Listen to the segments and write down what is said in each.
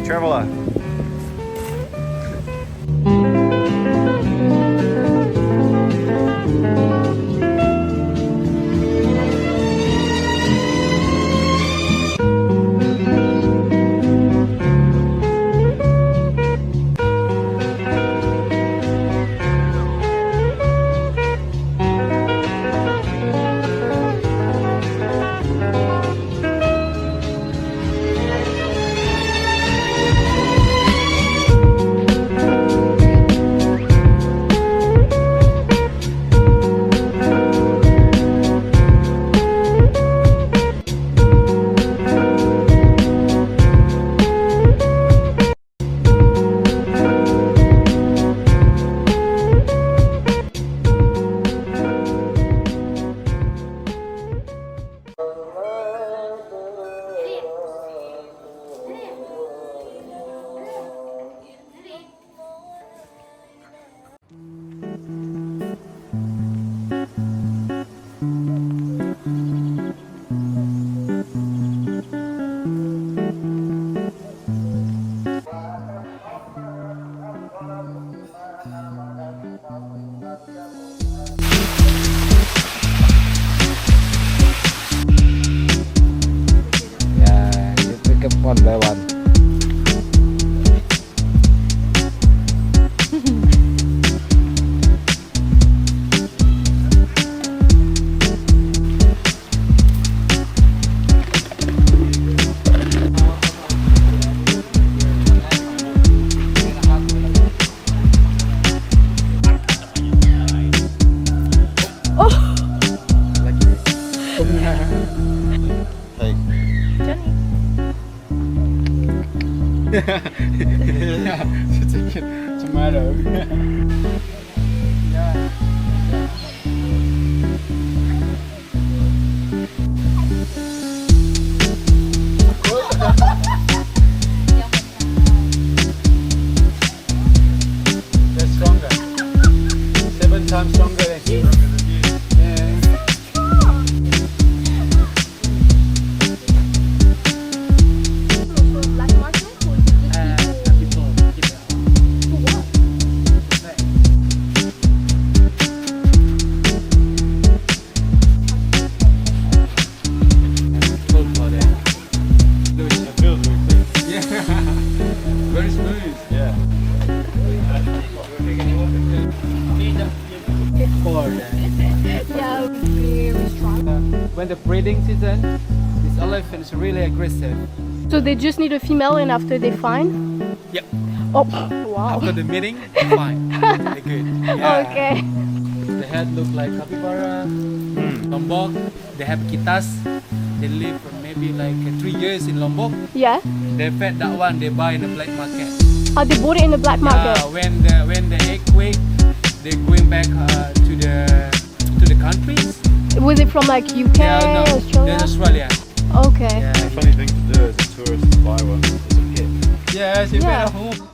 traveller. Yeah, you pick up one by one. Hey. Yeah, it's a tomato. Yeah. They're stronger. 7 times stronger than you. Yeah. Very smooth. Yeah. Yeah, very strong. When the breeding season, this elephant is really aggressive. So they just need a female, and after they find. Yep. Oh, wow. After the meeting, fine. They're good. Yeah. Okay. The head look like capybara, Lombok. They have kitas. They live for maybe like 3 years in Lombok. Yeah. They fed that one. They buy in the black market. Oh, they bought it in the black market. When the egg quake, they're going back to the countries. Was it from like UK, Yeah, no, Australia? they're Australia. Okay. Yeah, Funny thing to do as a tourist is buy one as a pet. yeah, she Yeah. went home.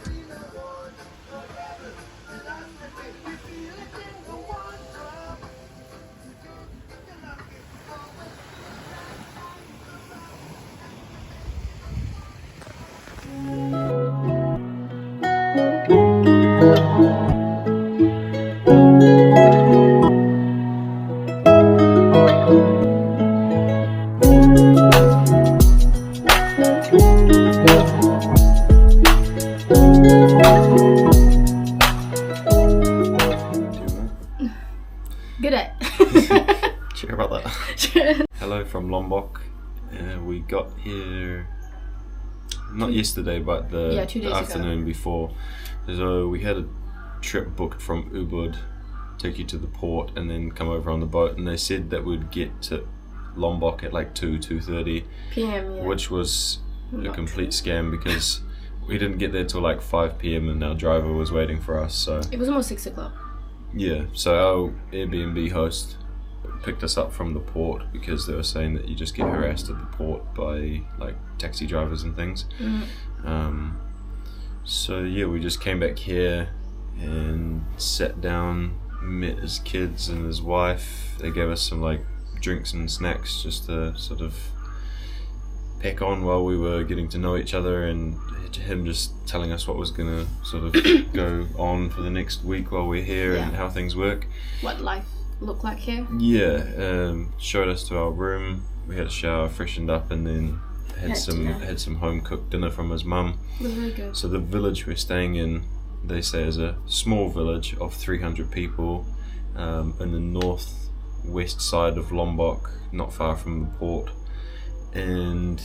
Good at. Cheer about that. Hello from Lombok. We got here not yesterday, but the 2 days ago. afternoon before. So we had a trip booked from Ubud, take you to the port, and then come over on the boat. And they said that we'd get to Lombok at like 2:30, PM, yeah. which was a Not complete scam because we didn't get there till like 5 PM and our driver was waiting for us. So It was almost 6 o'clock. yeah, so our Airbnb host picked us up from the port because they were saying that you just get harassed at the port by like taxi drivers and things. So yeah, we just came back here and sat down, met his kids and his wife. They gave us some like drinks and snacks just to sort of peck on while we were getting to know each other, and him just telling us what was gonna sort of go on for the next week while we're here and how things work. What life look like here? Yeah, showed us to our room. We had a shower, freshened up, and then had some home cooked dinner from his mum. It was really good. So the village we're staying in, they say, is a small village of 300 people in the northwest side of Lombok, not far from the port, and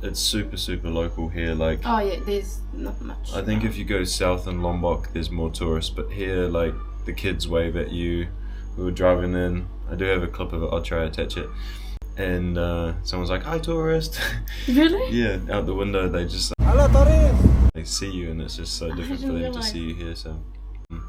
it's super local here. Like, oh yeah, there's not much. I think if you go south in Lombok, there's more tourists, but here, like, the kids wave at you. We were driving in. I do have a clip of it. I'll try to attach it. And someone's like, "Hi, tourist." Really? Yeah, out the window they just Hello, tourist. they see you, and it's just so different for them to see you here. So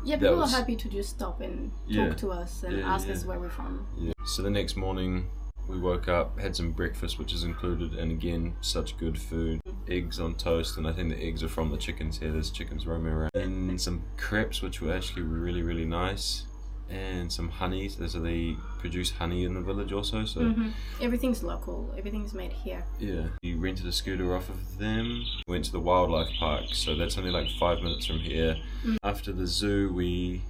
yeah, people are happy to just stop and talk to us and ask us where we're from. Yeah. So the next morning we woke up, had some breakfast, which is included, and again, such good food. Eggs on toast, and I think the eggs are from the chickens here. There's chickens roaming around. And some crepes, which were actually really nice. And some honey. So they produce honey in the village also. So everything's local. Everything's made here. Yeah. We rented a scooter off of them. Went to the wildlife park. So that's only like 5 minutes from here. After the zoo, we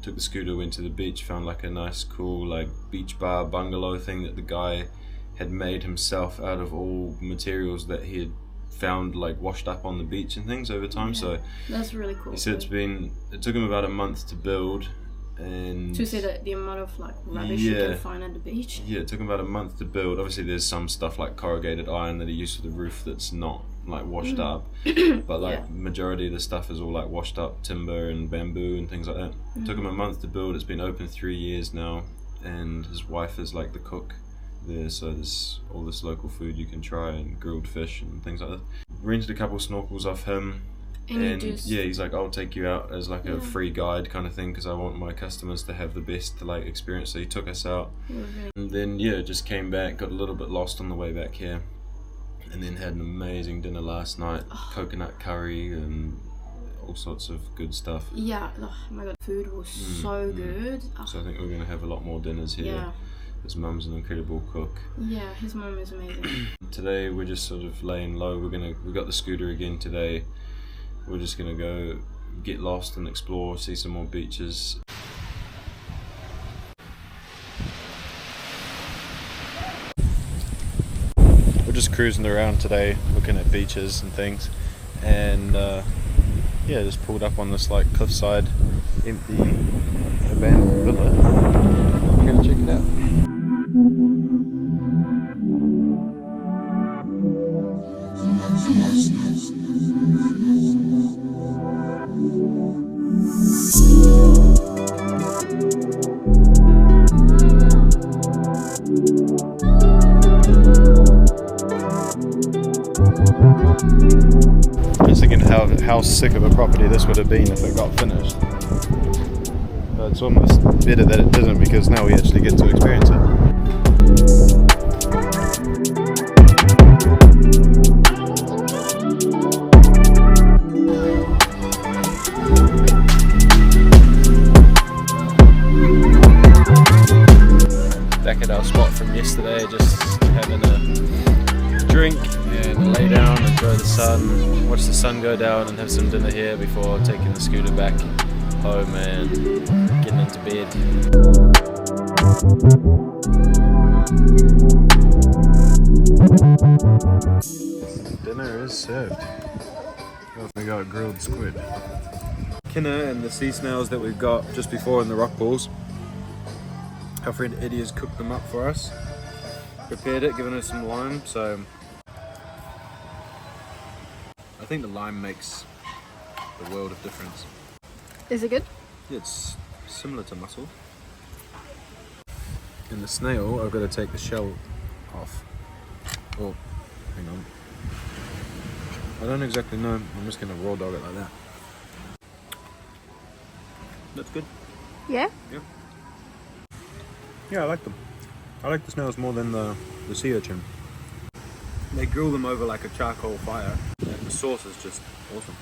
took the scooter, went to the beach, found like a nice cool like beach bar bungalow thing that the guy had made himself out of all materials that he had found like washed up on the beach and things over time. So that's really cool. He said it took him about a month to build. And to see the amount of like rubbish you can find at the beach. Yeah, it took him about a month to build. Obviously there's some stuff like corrugated iron that he used for the roof that's not like washed up, but like majority of the stuff is all like washed up timber and bamboo and things like that. It took him a month to build. It's been open 3 years now, and his wife is like the cook there, so there's all this local food you can try, and grilled fish and things like that. Rented a couple snorkels off him. And he's like, "I'll take you out as like a free guide kind of thing, because I want my customers to have the best like experience." So he took us out, and then just came back, got a little bit lost on the way back here, and then had an amazing dinner last night. Coconut curry and all sorts of good stuff. Yeah, oh my god, food was so good. So I think we're gonna have a lot more dinners here. Yeah. His mum's an incredible cook. Yeah, his mum is amazing. Today we're just sort of laying low. We got the scooter again today. We're just gonna go get lost and explore, see some more beaches. We're just cruising around today, looking at beaches and things, and just pulled up on this like cliffside, empty, abandoned villa. We're gonna check it out. Just thinking how sick of a property this would have been if it got finished. But it's almost better that it didn't, because now we actually get to experience it. Back at our spot from yesterday, just having a drink and lay down, enjoy the sun, watch the sun go down, and have some dinner here before taking the scooter back home and getting into bed. Dinner is served. We got grilled squid. Kinna and the sea snails that we've got just before in the rock pools. Our friend Eddie has cooked them up for us, prepared it, given us some lime, so I think the lime makes the world of difference. Is it good? Yeah, it's similar to mussel. And the snail, I've got to take the shell off. Oh, hang on. I don't exactly know, I'm just going to raw dog it like that. That's good. Yeah? Yeah. Yeah, I like them. I like the snails more than the sea urchin. They grill them over like a charcoal fire, and the sauce is just awesome.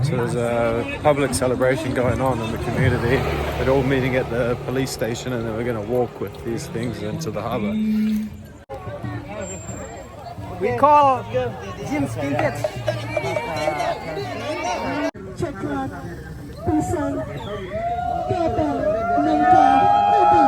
So there's a public celebration going on in the community. They're all meeting at the police station, and then we're going to walk with these things into the harbour. We call Jim's Kinkets. Coklat, pisang, kelapa, nangka, ubi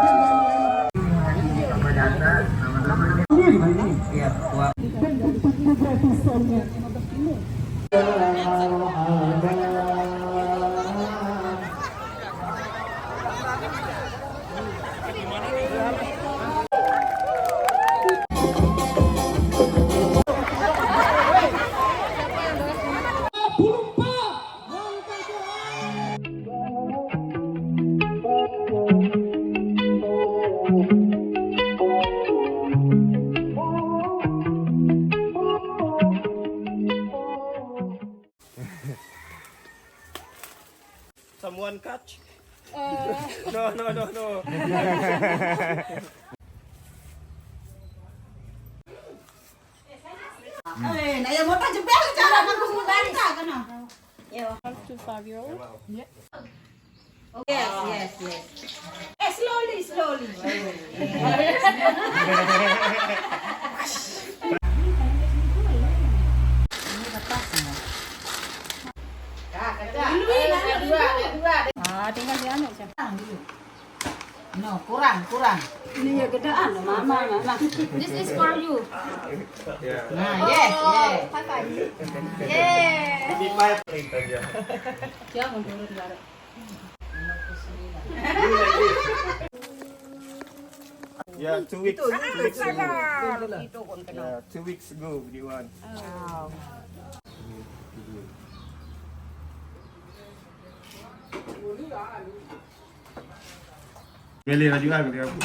Someone catch? No. Up to 5-year-old? Yeah. Yes. Slowly. Tinggal di anu siya. No, kurang. Ini ya gedaan, mama. This is for you. Nah, yes. High five. Yeah. Jangan turun bareng. Yeah, 2 weeks ago. Yeah, 2 weeks ago, the one. Beli juga beli aku.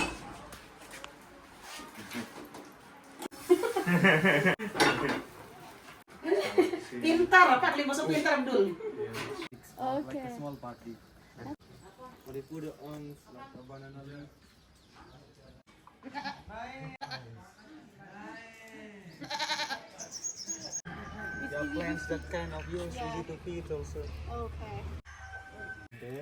Pintar, Pak. Masuk pintar, Abdul. Okay. Small party. But they put it on like a banana leaf. There are plants that kind of use easy to feed also. Okay. Then,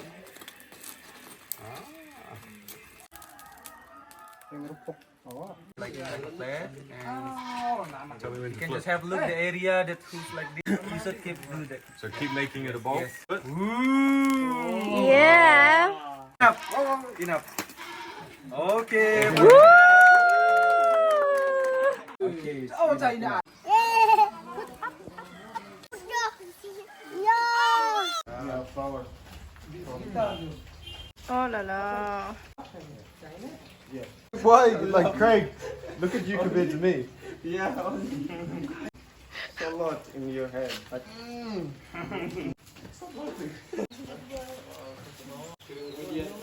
like in the plate, and so you can just have a look the area that feels like this. You should keep do that. So keep making it a ball. Yes. Yeah. Enough. Okay. Okay. Oh, China. Oh la la. Why? Like, Craig, look at you compared to me. Yeah. A lot in your head. But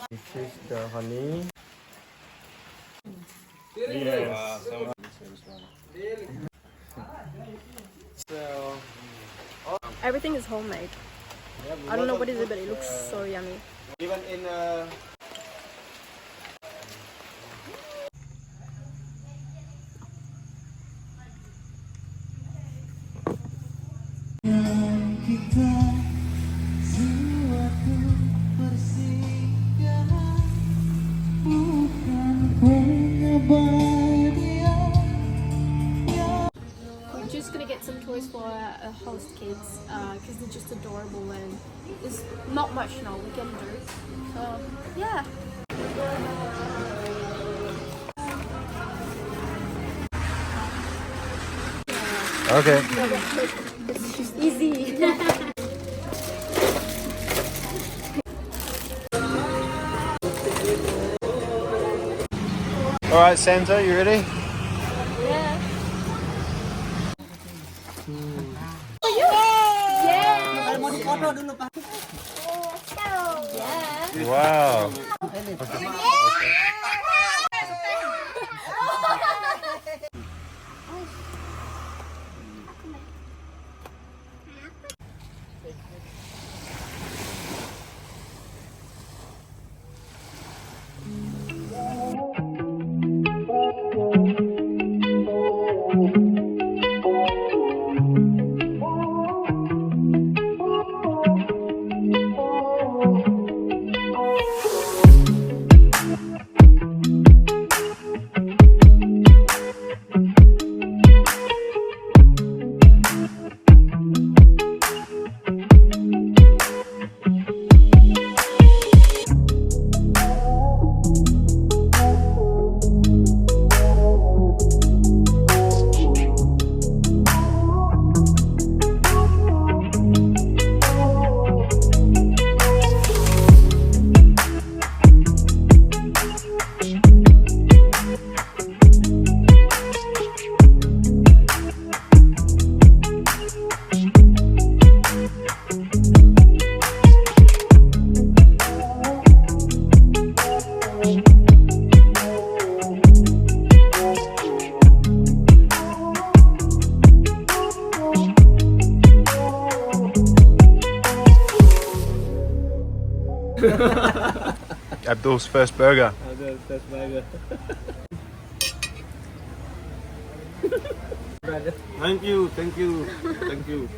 this is the honey. Yes. So Everything is homemade. I don't know what is it, but it looks so yummy. even in We're just gonna get some toys for host kids because they're just adorable and there's not much now we can do. So yeah. Okay. It's just easy. All right, Santa, you ready? Yeah. Wow. Abdul's first burger. That's burger. Thank you, thank you, thank you.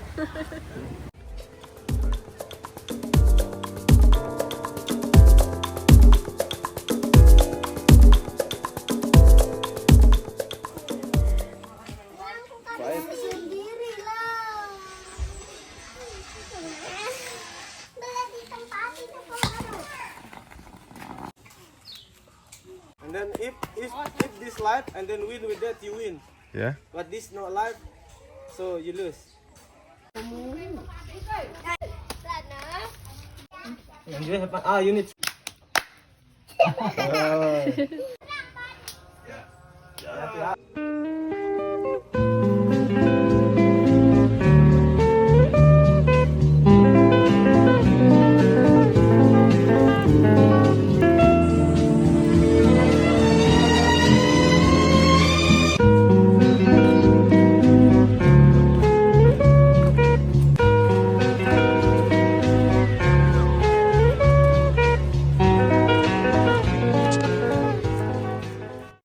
And then if this life and then win with that you win. Yeah. But this not life, so you lose. And you have you need.